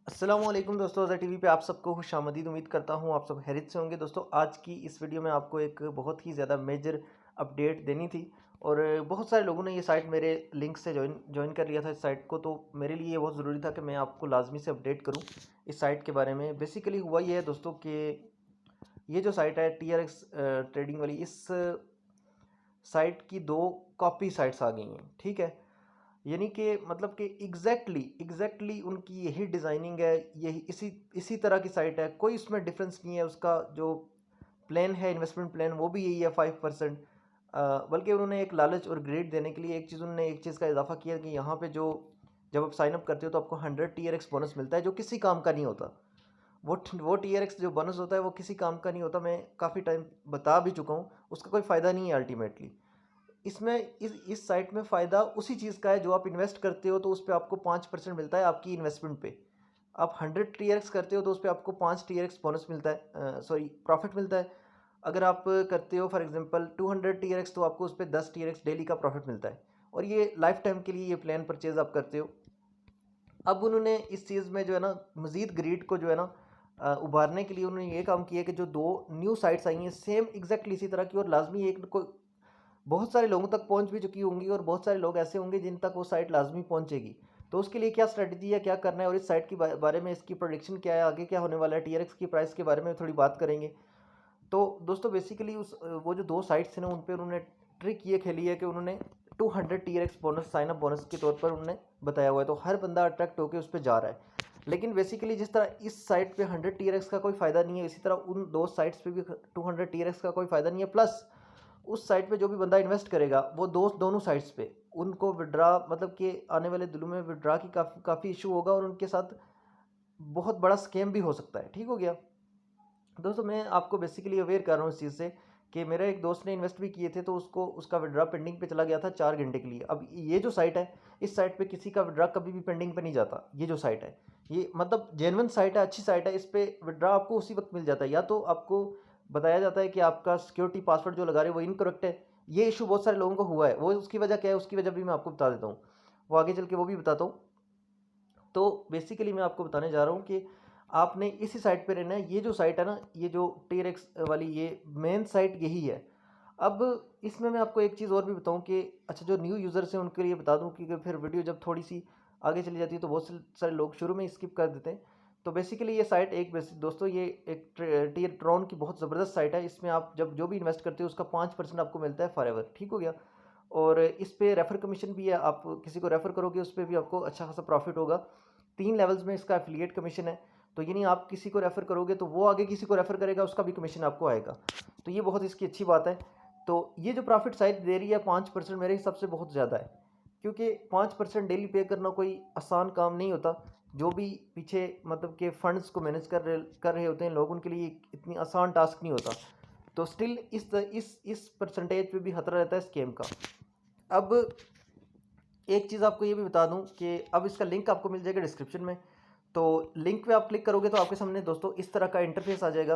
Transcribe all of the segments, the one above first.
अस्सलाम वालेकुम दोस्तों, अज़हर टीवी पे आप सबको खुशामदीद। उम्मीद करता हूँ आप सब खैरियत से होंगे। दोस्तों, आज की इस वीडियो में आपको एक बहुत ही ज़्यादा मेजर अपडेट देनी थी और बहुत सारे लोगों ने ये साइट मेरे लिंक से ज्वाइन कर लिया था इस साइट को। तो मेरे लिए ये बहुत ज़रूरी था कि मैं आपको लाजमी से अपडेट करूँ इस साइट के बारे में। बेसिकली हुआ ये है दोस्तों कि ये जो साइट है TRX ट्रेडिंग वाली, इस साइट की दो कॉपी साइट्स आ गई हैं। ठीक है, यानी कि मतलब कि एग्जैक्टली उनकी यही डिज़ाइनिंग है, यही इसी इसी तरह की साइट है, कोई उसमें डिफरेंस नहीं है। उसका जो प्लान है, इन्वेस्टमेंट प्लान, वो भी यही है 5%। बल्कि उन्होंने एक लालच और ग्रेड देने के लिए एक चीज़ का इजाफा किया कि यहाँ पे जो जब आप साइन अप करते हो तो आपको 100 TRX बोनस मिलता है, जो किसी काम का नहीं होता। वो TRX जो बोनस होता है वो किसी काम का नहीं होता। मैं काफ़ी टाइम बता भी चुका हूँ, उसका कोई फ़ायदा नहीं है अल्टीमेटली। इसमें इस साइट में फ़ायदा उसी चीज़ का है, जो आप इन्वेस्ट करते हो तो उस पे आपको 5% मिलता है आपकी इन्वेस्टमेंट पे। आप 100 TRX करते हो तो उस पे आपको 5 TRX बोनस मिलता है, सॉरी प्रॉफिट मिलता है। अगर आप करते हो फॉर एग्जांपल 200 TRX तो आपको उस पे 10 TRX डेली का प्रॉफिट मिलता है, और ये लाइफ टाइम के लिए ये प्लान परचेज आप करते हो। अब उन्होंने इस चीज़ में जो है ना मज़ीद ग्रीड को जो है ना उभारने के लिए उन्होंने ये काम किया कि जो दो न्यू साइट्स आई हैं सेम एग्जैक्टली इसी तरह की, और लाजमी एक को बहुत सारे लोगों तक पहुंच भी चुकी होंगी और बहुत सारे लोग ऐसे होंगे जिन तक वो साइट लाजमी पहुंचेगी। तो उसके लिए क्या स्ट्रेटजी है, क्या करना है, और इस साइट के बारे में इसकी प्रोडिक्शन क्या है, आगे क्या होने वाला है, TRX की प्राइस के बारे में थोड़ी बात करेंगे। तो दोस्तों बेसिकली वो जो दो साइट्स हैं ना, उन पर उन्होंने ट्रिक ये खेली है कि उन्होंने 200 TRX bonus, sign up bonus के तौर पर उन्होंने बताया हुआ है, तो हर बंदा अट्रैक्ट होकर उस पर जा रहा है। लेकिन बेसिकली जिस तरह इस साइट पे 100 TRX का कोई फ़ायदा नहीं है, इसी तरह उन दो साइट्स पे भी 200 TRX का कोई फ़ायदा नहीं है। प्लस उस साइट पे जो भी बंदा इन्वेस्ट करेगा वो दोनों साइट्स पे उनको विड्रा, मतलब कि आने वाले दिनों में विड्रा की काफ़ी इशू होगा और उनके साथ बहुत बड़ा स्कैम भी हो सकता है। ठीक हो गया दोस्तों, मैं आपको बेसिकली अवेयर कर रहा हूँ इस चीज़ से कि मेरा एक दोस्त ने इन्वेस्ट भी किए थे, तो उसको उसका विड्रा पेंडिंग पे चला गया था 4 घंटे के लिए। अब ये जो साइट है, इस साइट पे किसी का विड्रा कभी भी पेंडिंग पे नहीं जाता। ये जो साइट है, ये मतलब जेन्युइन साइट है, अच्छी साइट है। इस पे विड्रा आपको उसी वक्त मिल जाता है, या तो आपको बताया जाता है कि आपका सिक्योरिटी पासवर्ड जो लगा रहे हो वो इनकरेक्ट है। ये इशू बहुत सारे लोगों को हुआ है, वो उसकी वजह क्या है, उसकी वजह भी मैं आपको बता देता हूँ, वो आगे चल के वो भी बताता हूँ। तो बेसिकली मैं आपको बताने जा रहा हूँ कि आपने इसी साइट पे रहना है। ये जो साइट है ना, ये जो TRX वाली, ये मेन साइट यही है। अब इसमें मैं आपको एक चीज़ और भी बताऊं कि अच्छा, जो न्यू यूज़र्स हैं उनके लिए बता दूं कि फिर वीडियो जब थोड़ी सी आगे चली जाती है तो बहुत सारे लोग शुरू में स्किप कर देते हैं। तो बेसिकली ये साइट दोस्तों ये एक ट्रॉन की बहुत ज़बरदस्त साइट है। इसमें आप जब जो भी इन्वेस्ट करते हो उसका 5% आपको मिलता है फॉरएवर। ठीक हो गया, और इस पे रेफ़र कमीशन भी है, आप किसी को रेफ़र करोगे उस पर भी आपको अच्छा खासा प्रॉफिट होगा। 3 लेवल्स में इसका एफिलिएट कमीशन है, तो यानी आप किसी को रेफ़र करोगे तो वो आगे किसी को रेफ़र करेगा, उसका भी कमीशन आपको आएगा। तो ये बहुत इसकी अच्छी बात है। तो ये जो प्रॉफिट साइट दे रही है 5%, मेरे हिसाब से बहुत ज़्यादा है, क्योंकि 5% डेली पे करना कोई आसान काम नहीं होता। जो भी पीछे मतलब के फंड्स को मैनेज कर रहे होते हैं लोग, उनके लिए इतनी आसान टास्क नहीं होता। तो स्टिल इस परसेंटेज पे भी खतरा रहता है स्कैम का। अब एक चीज़ आपको ये भी बता दूं कि अब इसका लिंक आपको मिल जाएगा डिस्क्रिप्शन में। तो लिंक पे आप क्लिक करोगे तो आपके सामने दोस्तों इस तरह का इंटरफेस आ जाएगा।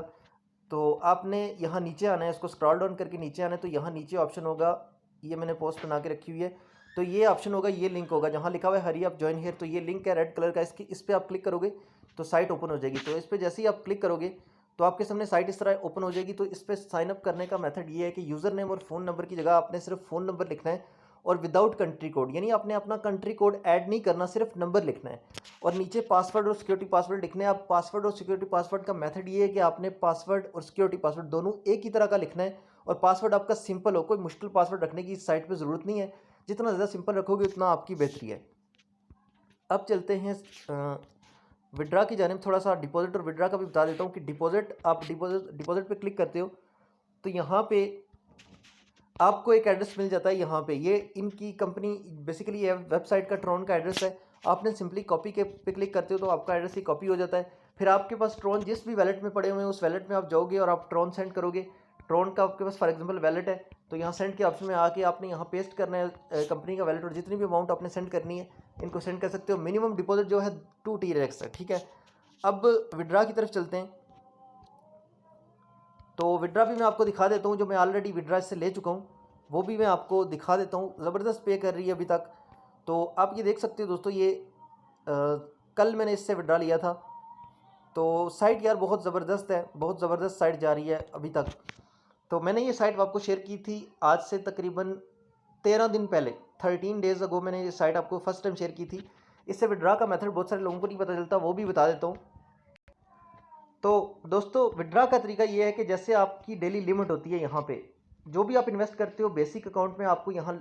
तो आपने यहाँ नीचे आना है, इसको स्क्रॉल डाउन करके नीचे आना है। तो यहाँ नीचे ऑप्शन होगा, ये मैंने पोस्ट बना के रखी हुई है, तो ये ऑप्शन होगा, ये लिंक होगा जहाँ लिखा हुआ है हरी आप ज्वाइन हियर। तो ये लिंक है रेड कलर का, इस पर आप क्लिक करोगे तो साइट ओपन हो जाएगी। तो इस पर जैसे ही आप क्लिक करोगे तो आपके सामने साइट इस तरह ओपन हो जाएगी। तो इस पर साइनअप करने का मेथड ये है कि यूज़र नेम और फ़ोन नंबर की जगह आपने सिर्फ फ़ोन नंबर लिखना है, और विदाउट कंट्री कोड, यानी आपने अपना कंट्री कोड ऐड नहीं करना, सिर्फ नंबर लिखना है। और नीचे पासवर्ड और सिक्योरिटी पासवर्ड लिखने हैं। आप पासवर्ड और सिक्योरिटी पासवर्ड का मेथड ये है कि आपने पासवर्ड और सिक्योरिटी पासवर्ड दोनों एक ही तरह का लिखना है, और पासवर्ड आपका सिंपल हो, कोई मुश्किल पासवर्ड रखने की इस साइट पे ज़रूरत नहीं है। जितना ज़्यादा सिंपल रखोगे उतना आपकी बेहतरी है। अब चलते हैं विड्रा की जानिब। थोड़ा सा डिपॉजिट और विड्रा का भी बता देता हूँ कि डिपॉजिट, आप डिपॉजिट पे क्लिक करते हो तो यहाँ पे आपको एक एड्रेस मिल जाता है। यहाँ पे ये इनकी कंपनी, बेसिकली ये वेबसाइट का ट्रॉन का एड्रेस है। आपने सिंपली कॉपी के पे क्लिक करते हो तो आपका एड्रेस ही कॉपी हो जाता है। फिर आपके पास ट्रॉन जिस भी वैलेट में पड़े हुए हैं उस वैलेट में आप जाओगे और आप ट्रॉन सेंड करोगे। ट्रॉन का आपके पास फॉर एग्जांपल वैलेट है, तो यहाँ सेंड के ऑप्शन में आके आपने यहाँ पेस्ट करना है कंपनी का वैलेट, और जितनी भी अमाउंट आपने सेंड करनी है इनको सेंड कर सकते हो। मिनिमम डिपॉजिट जो है 2 TRX है। ठीक है, अब विड्रा की तरफ चलते हैं। तो विड्रा भी मैं आपको दिखा देता हूँ, जो मैं ऑलरेडी विड्रा इससे ले चुका हूँ वो भी मैं आपको दिखा देता हूँ। ज़बरदस्त पे कर रही है अभी तक। तो आप ये देख सकते हो दोस्तों, ये कल मैंने इससे विड्रा लिया था। तो साइट यार बहुत ज़बरदस्त है, बहुत ज़बरदस्त साइट जा रही है अभी तक। तो मैंने ये साइट आपको शेयर की थी आज से तकरीबन 13 दिन पहले, 13 डेज़ अगो मैंने ये साइट आपको फर्स्ट टाइम शेयर की थी। इससे विड्रा का मेथड बहुत सारे लोगों को नहीं पता चलता, वो भी बता देता हूँ। तो दोस्तों विड्रा का तरीका ये है कि जैसे आपकी डेली लिमिट होती है, यहाँ पे जो भी आप इन्वेस्ट करते हो बेसिक अकाउंट में, आपको यहाँ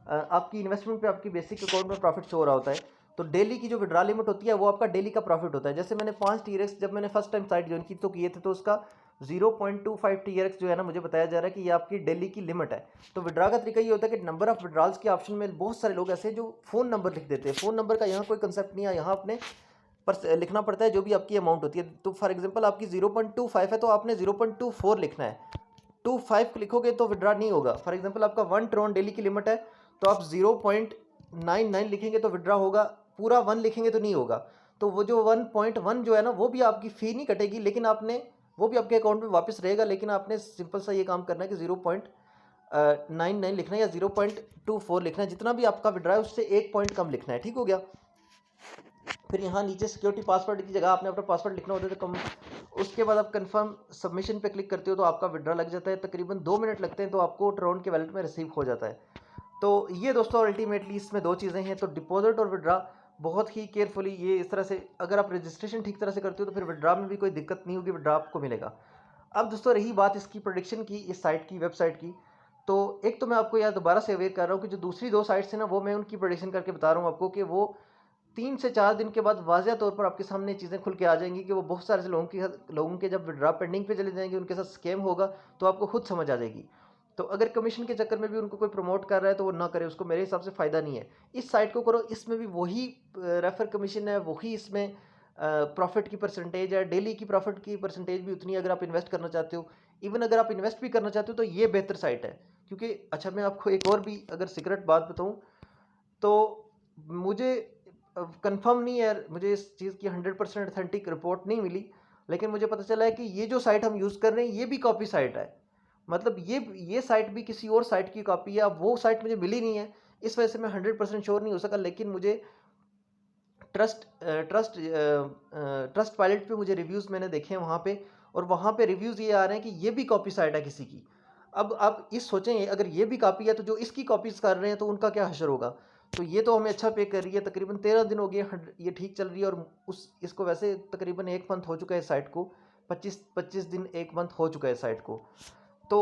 आपकी इन्वेस्टमेंट पे आपकी बेसिक अकाउंट में प्रॉफिट शो हो रहा होता है। तो डेली की जो विड्रा लिमिट होती है वो आपका डेली का प्रॉफिट होता है। जैसे मैंने 5 TRX जब मैंने फर्स्ट टाइम साइट ज्वाइन की तो किए थे, तो उसका 0.25 TRX जो है ना, मुझे बताया जा रहा है कि ये आपकी डेली की लिमिट है। तो विड्रा का तरीका ये होता है कि नंबर ऑफ विड्रॉल्स के ऑप्शन में बहुत सारे लोग ऐसे हैं जो फ़ोन नंबर लिख देते हैं। फ़ोन नंबर का यहाँ कोई कंसेप्ट नहीं है, यहाँ अपने पर लिखना पड़ता है जो भी आपकी अमाउंट होती है। तो फॉर एग्जांपल आपकी 0.25 है तो आपने 0.24 लिखना है। 25 लिखोगे तो विड्रा नहीं होगा। फॉर एग्जांपल आपका 1 ट्रोन डेली की लिमिट है तो आप 0.99 लिखेंगे तो विड्रा होगा, पूरा 1 लिखेंगे तो नहीं होगा। तो वो जो 1.1 जो है ना, वो भी आपकी फ़ी नहीं कटेगी, लेकिन आपने वो भी आपके अकाउंट में वापस रहेगा। लेकिन आपने सिंपल सा ये काम करना है कि 0.99 लिखना है या 0.24 लिखना है, जितना भी आपका विड्रा है उससे 1 पॉइंट कम लिखना है। ठीक हो गया। फिर यहाँ नीचे सिक्योरिटी पासवर्ड की जगह आपने अपना पासवर्ड लिखना होता है तो कम, उसके बाद आप कंफर्म सबमिशन पे क्लिक करते हो तो आपका विड्रा लग जाता है। तकरीबन 2 मिनट लगते हैं तो आपको ट्रोन के वैलेट में रिसीव हो जाता है। तो ये दोस्तों अल्टीमेटली इसमें 2 चीज़ें हैं। तो डिपॉजिट और विड्रा बहुत ही केयरफुली ये इस तरह से अगर आप रजिस्ट्रेशन ठीक तरह से करते हो तो फिर विड्रा में भी कोई दिक्कत नहीं होगी, विड्रा आपको मिलेगा। अब दोस्तों रही बात इसकी प्रोडिक्शन की, इस साइट की, वेबसाइट की, तो एक तो मैं आपको यार दोबारा से अवेयर कर रहा हूँ कि जो दूसरी 2 साइट्स हैं ना, वो मैं उनकी प्रोडिक्शन करके बता रहा हूँ आपको कि वो 3 से 4 दिन के बाद वाज़िया तौर पर आपके सामने चीज़ें खुल के आ जाएंगी कि वो बहुत सारे लोगों के जब विड्रा पेंडिंग पे चले जाएंगे, उनके साथ स्कैम होगा, तो आपको खुद समझ आ जाएगी। तो अगर कमीशन के चक्कर में भी उनको कोई प्रमोट कर रहा है तो वो ना करे, उसको मेरे हिसाब से फ़ायदा नहीं है। इस साइट को करो, इसमें भी वही रेफर कमीशन है, वही इसमें प्रॉफिट की परसेंटेज है, डेली की प्रॉफिट की परसेंटेज भी उतनी है अगर आप इन्वेस्ट करना चाहते हो। इवन अगर आप इन्वेस्ट भी करना चाहते हो तो ये बेहतर साइट है, क्योंकि अच्छा मैं आपको एक और भी अगर सीक्रेट बात बताऊँ तो मुझे कंफर्म नहीं है, मुझे इस चीज़ की 100% ऑथेंटिक रिपोर्ट नहीं मिली, लेकिन मुझे पता चला है कि ये जो साइट हम यूज़ कर रहे हैं ये भी कॉपी साइट है। मतलब ये साइट भी किसी और साइट की कॉपी है। अब वो साइट मुझे मिली नहीं है, इस वजह से मैं 100% श्योर नहीं हो सका। लेकिन मुझे ट्रस्ट पायलट पे मुझे रिव्यूज़ मैंने देखे हैं वहाँ पे, और वहाँ पे रिव्यूज़ ये आ रहे हैं कि ये भी कॉपी साइट है किसी की। अब आप इस सोचें, अगर ये भी कॉपी है तो जो इसकी कॉपीज़ कर रहे हैं तो उनका क्या हशर होगा। तो ये तो हमें अच्छा पे कर रही है, तकरीबन 13 दिन हो गए ये ठीक चल रही है। और इसको वैसे तकरीबन 1 मंथ हो चुका है साइट को, 25 दिन 1 मंथ हो चुका है साइट को। तो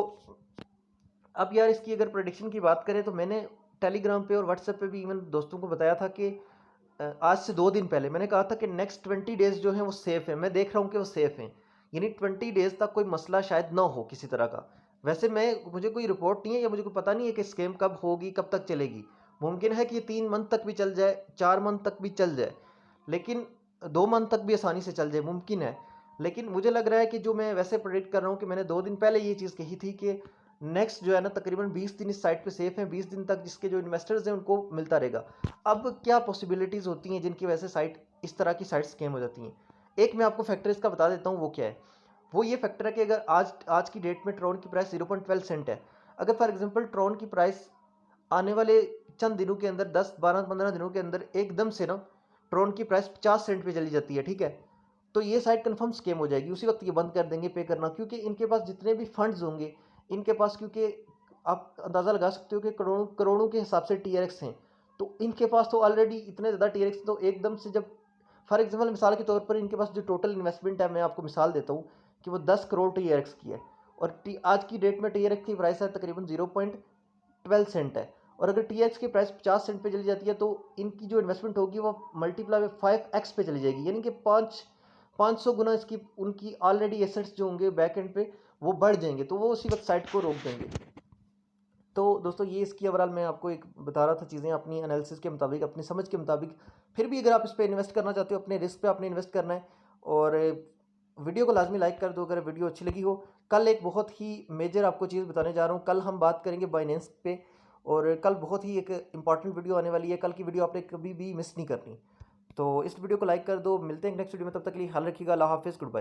अब यार इसकी अगर प्रेडिक्शन की बात करें तो मैंने टेलीग्राम पे और व्हाट्सएप पे भी इवन दोस्तों को बताया था कि आज से 2 दिन पहले मैंने कहा था कि नेक्स्ट 20 डेज़ जो हैं वो सेफ़ हैं। मैं देख रहा हूँ कि वो सेफ़ हैं, यानी 20 डेज़ तक कोई मसला शायद ना हो किसी तरह का। वैसे मुझे कोई रिपोर्ट नहीं है या मुझे कोई पता नहीं है कि स्कैम कब होगी, कब तक चलेगी। मुमकिन है कि ये 3 मंथ तक भी चल जाए, 4 मंथ तक भी चल जाए, लेकिन 2 मंथ तक भी आसानी से चल जाए, मुमकिन है। लेकिन मुझे लग रहा है कि जो मैं वैसे प्रेडिक्ट कर रहा हूँ कि मैंने 2 दिन पहले ये चीज़ कही थी कि नेक्स्ट जो है ना तकरीबन 20 दिन इस साइट पे सेफ हैं, 20 दिन तक जिसके जो इन्वेस्टर्स हैं उनको मिलता रहेगा। अब क्या पॉसिबिलिटीज़ होती हैं जिनकी वजह से साइट इस तरह की साइट स्कैम हो जाती हैं। एक मैं आपको फैक्टर इसका बता देता हूँ, वो क्या है। वो ये फैक्टर है कि अगर आज की डेट में ट्रॉन की प्राइस 0.12 सेंट है। अगर फॉर एग्जांपल ट्रॉन की प्राइस आने वाले चंद दिनों के अंदर 10 12 15 दिनों के अंदर एकदम से ना ट्रॉन की प्राइस 50 सेंट पे चली जाती है, ठीक है, तो ये साइट कंफर्म स्कैम हो जाएगी। उसी वक्त ये बंद कर देंगे पे करना, क्योंकि इनके पास जितने भी फंड्स होंगे, इनके पास, क्योंकि आप अंदाज़ा लगा सकते हो कि करोड़ों करोड़ों के हिसाब से TRX हैं, तो इनके पास तो ऑलरेडी इतने ज़्यादा TRX, तो एकदम से जब फॉर एग्जांपल मिसाल के तौर पर इनके पास जो टोटल इन्वेस्टमेंट है, मैं आपको मिसाल देता हूँ कि वो 10 करोड़ TRX की है, और आज की डेट में TRX की प्राइस है तकरीबन 0.12 सेंट है। और अगर TRX की प्राइस 50 सेंट पे चली जाती है तो इनकी जो इन्वेस्टमेंट होगी वो मल्टीप्लाई में 5x पे चली जाएगी, यानी कि 500 गुना इसकी उनकी ऑलरेडी एसेट्स जो होंगे बैक एंड पे वो बढ़ जाएंगे, तो वो उसी वक्त साइट को रोक देंगे। तो दोस्तों ये इसकी ओवरऑल मैं आपको एक बता रहा था चीज़ें अपनी एनालिसिस के मुताबिक, अपनी समझ के मुताबिक। फिर भी अगर आप इस पर इन्वेस्ट करना चाहते हो, अपने रिस्क पे आपने इन्वेस्ट करना है। और वीडियो को लाजमी लाइक कर दो अगर वीडियो अच्छी लगी हो। कल एक बहुत ही मेजर आपको चीज़ बताने जा रहा हूँ। कल हम बात करेंगे बाइनेंस पे, और कल बहुत ही एक इंपॉर्टेंट वीडियो आने वाली है। कल की वीडियो आपने कभी भी मिस नहीं करनी। तो इस वीडियो को लाइक कर दो। मिलते हैं नेक्स्ट वीडियो में, तब तक के लिए ख्याल रखिएगा। अल्लाह हाफिज़, गुड बाय।